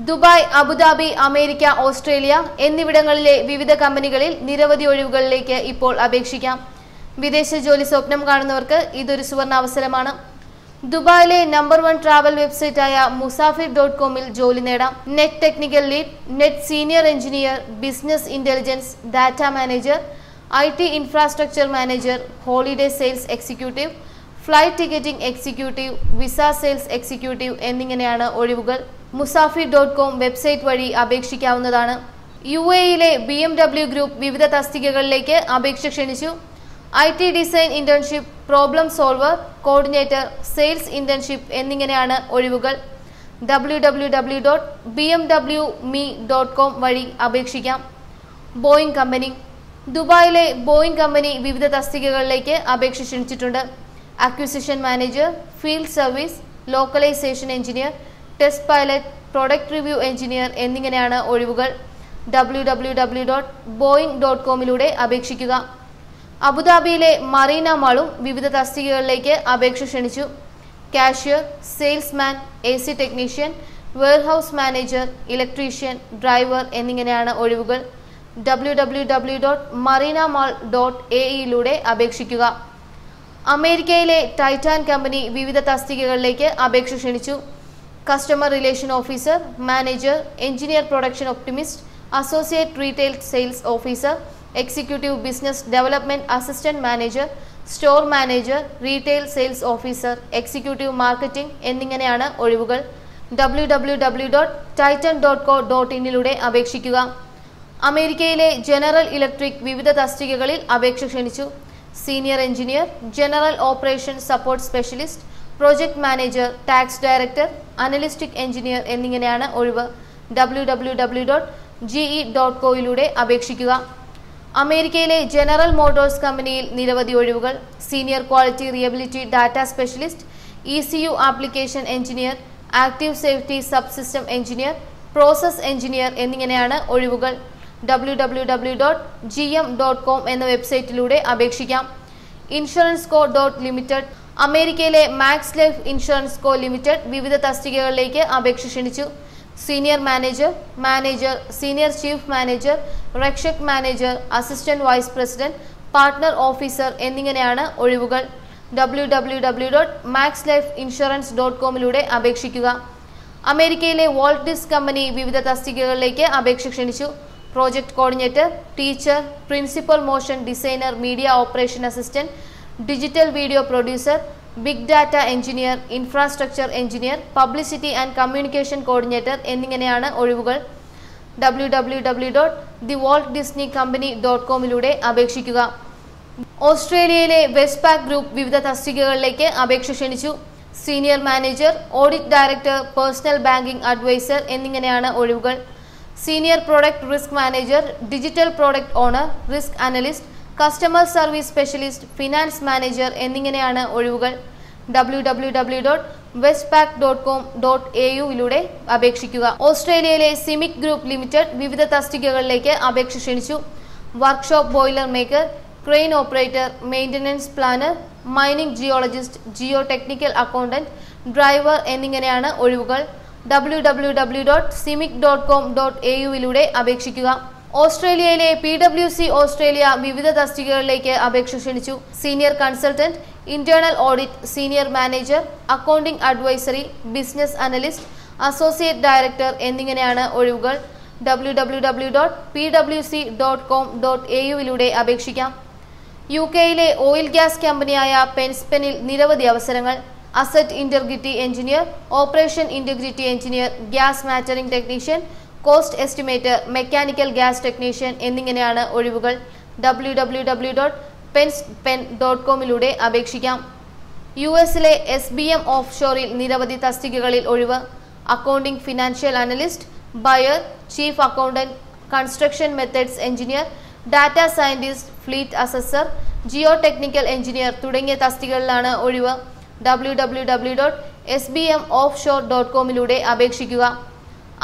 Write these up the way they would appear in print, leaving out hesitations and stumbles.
Dubai, Abu Dhabi, America, Australia എന്നിവിടങ്ങളിലെ വിവിധ കമ്പനികളിൽ നിരവധി ഒഴിവുകളിലേക്ക് ഇപ്പോൾ അപേക്ഷിക്കാം. വിദേശ ജോലി സ്വപ്നം കാണുന്നവർക്ക് ഇതൊരു സുവർണാവസരമാണ്. ദുബായിലെ നമ്പർ 1 ട്രാവൽ വെബ്സൈറ്റായ musafir.com-ൽ ജോലി നേടാം. Net technical lead, net senior engineer, business intelligence, data manager, IT infrastructure manager, holiday sales executive, flight ticketing executive, visa sales executive എന്നിങ്ങനെയാണ് ഒഴിവുകൾ. musafir.com വെബ്സൈറ്റ് വഴി അപേക്ഷിക്കാവുന്നതാണ്. UAE-യിലെ BMW ഗ്രൂപ്പ് വിവിധ തസ്തികകളിലേക്ക് അപേക്ഷ ക്ഷണിച്ചു. IT design internship, problem solver, coordinator, sales internship എന്നിങ്ങനെയാണ് ഒഴിവുകൾ. www.bmwme.com വഴി അപേക്ഷിക്കാം. Boeing company. ദുബായിലെ ബോയിങ് കമ്പനി വിവിധ തസ്തികകളിലേക്ക് അപേക്ഷ ക്ഷണിച്ചിട്ടുണ്ട്. Acquisition manager, field service, localisation engineer, test pilot, product review engineer എന്നിങ്ങനെയാണ് ഒഴിവുകൾ. www.boeing.com-ലൂടെ അപേക്ഷിക്കുക. അബുദാബിയിലെ മറീന മാളും വിവിധ തസ്തികകളിലേക്ക് അപേക്ഷ ക്ഷണിച്ചു. Cashier, salesman, AC technician, warehouse manager, electrician, driver എന്നിങ്ങനെയാണ് ഒഴിവുകൾ. www.marinamall.ae-ലൂടെ അപേക്ഷിക്കുക. അമേരിക്കയിലെ ടൈറ്റാൻ കമ്പനി വിവിധ തസ്തികകളിലേക്ക് അപേക്ഷ ക്ഷണിച്ചു. Customer relation officer, manager, engineer production optimist, associate retail sales officer, executive business development assistant manager, store manager, retail sales officer, executive marketing എന്നിങ്ങനെയാണ് ഒഴിവുകൾ. www.titan.co.in-ലൂടെ അപേക്ഷിക്കുക. അമേരിക്കയിലെ ജനറൽ ഇലക്ട്രിക് വിവിധ തസ്തികകളിൽ അപേക്ഷ ക്ഷണിച്ചു. Senior engineer, general operation support specialist, project manager, tax director, analytic engineer എന്നിങ്ങനെയാണ് ഒഴിവ്. www.ge.co-യിലൂടെ അപേക്ഷിക്കുക. അമേരിക്കയിലെ ജനറൽ മോട്ടോഴ്സ് കമ്പനിയിൽ നിരവധി ഒഴിവുകൾ. Senior quality reliability data specialist, ECU application engineer, active safety sub system engineer, process engineer എന്നിങ്ങനെയാണ് ഒഴിവുകൾ. www.gm.com എന്ന വെബ്സൈറ്റിലൂടെ അപേക്ഷിക്കാം. Insurance co .limited. അമേരിക്കയിലെ Max Life insurance co limited വിവിധ തസ്തികകളിലേക്ക് അപേക്ഷ ക്ഷണിച്ചു. Senior manager, manager, senior chief manager, Rakshak manager, assistant vice president, partner officer എന്നിങ്ങനെയാണ് ഒഴിവുകൾ. www.maxlifeinsurance.com-ലൂടെ അപേക്ഷിക്കുക. അമേരിക്കയിലെ വോൾട്ട് ഡിസ്ക് കമ്പനി വിവിധ തസ്തികകളിലേക്ക് അപേക്ഷ ക്ഷണിച്ചു. Project coordinator, teacher, principal motion designer, media operation assistant, digital video producer, big data engineer, infrastructure engineer, publicity and communication coordinator എന്നിങ്ങനെയാണ് ഒഴിവുകൾ. www.thewaltdisneycompany.com-ലൂടെ അപേക്ഷിക്കുക. ഓസ്ട്രേലിയയിലെ വെസ്റ്റ്പാക് ഗ്രൂപ്പ് വിവിധ തസ്തികകളിലേക്ക് അപേക്ഷ ക്ഷണിച്ചു. Senior manager, audit director, personal banking advisor എന്നിങ്ങനെയാണ് ഒഴിവുകൾ. Senior product risk manager, digital product owner, risk analyst, customer service specialist, finance manager എന്നിങ്ങനെയാണ് ഒഴിവുകൾ. www.westpac.com.au-ലൂടെ അപേക്ഷിക്കുക. ഓസ്ട്രേലിയയിലെ സിമിക് ഗ്രൂപ്പ് ലിമിറ്റഡ് വിവിധ തസ്തികകളിലേക്ക് അപേക്ഷ ക്ഷണിച്ചു. Workshop boiler maker, crane operator, maintenance planner, mining geologist, geo technical accountant, driver എന്നിങ്ങനെയാണ് ഒഴിവുകൾ. www.cimic.com.au-ലൂടെ അപേക്ഷിക്കുക. ഓസ്ട്രേലിയയിലെ PwC ഓസ്ട്രേലിയ വിവിധ തസ്തികകളിലേക്ക് അപേക്ഷ ക്ഷണിച്ചു. Senior consultant, internal audit, senior manager, accounting advisory, business analyst, associate director എന്നിങ്ങനെയാണ് ഒഴിവുകൾ. www.pwc.com.au-ലൂടെ അപേക്ഷിക്കാം. UK-യിലെ ഓയിൽ ഗ്യാസ് കമ്പനിയായ പെൻസ്പെനിൽ നിരവധി അവസരങ്ങൾ. Asset integrity engineer, operation integrity engineer, gas metering technician, cost estimator, mechanical gas technician എന്നിങ്ങനെയാണ് ഒഴിവുകൾ. www.penspen.com-ലൂടെ അപേക്ഷിക്കാം. US-ലെ SBM ഓഫ്ഷോറിൽ നിരവധി തസ്തികകളിൽ ഒഴിവ്. Accounting financial analyst, buyer, chief accountant, construction methods engineer, data scientist, fleet assessor, Jio technical engineer തുടങ്ങിയ തസ്തികകളിലാണ് ഒഴിവ്. www.sbmoffshore.com-ലൂടെ അപേക്ഷിക്കുക.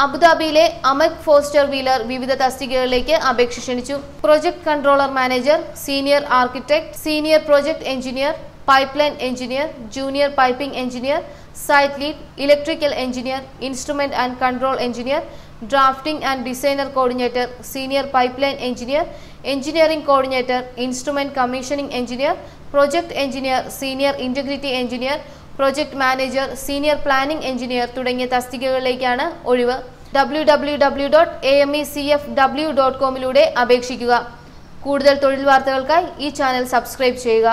അബുദാബിയിലെ അമക് ഫോസ്റ്റർ വീലർ വിവിധ തസ്തികകളിലേക്ക് അപേക്ഷ ക്ഷണിച്ചു. Project controller manager, senior architect, senior project engineer, pipeline engineer, junior piping engineer, site lead, electrical engineer, instrument and control engineer, drafting and designer coordinator, senior pipeline engineer, engineering coordinator, instrument commissioning engineer, project engineer, senior integrity engineer, project manager, senior planning engineer തുടങ്ങിയ തസ്തികകളിലേക്കാണ് ഒഴിവ്. www.amecfw.com അപേക്ഷിക്കുക. കൂടുതൽ തൊഴിൽ വാർത്തകൾക്കായി ഈ channel subscribe ചെയ്യുക.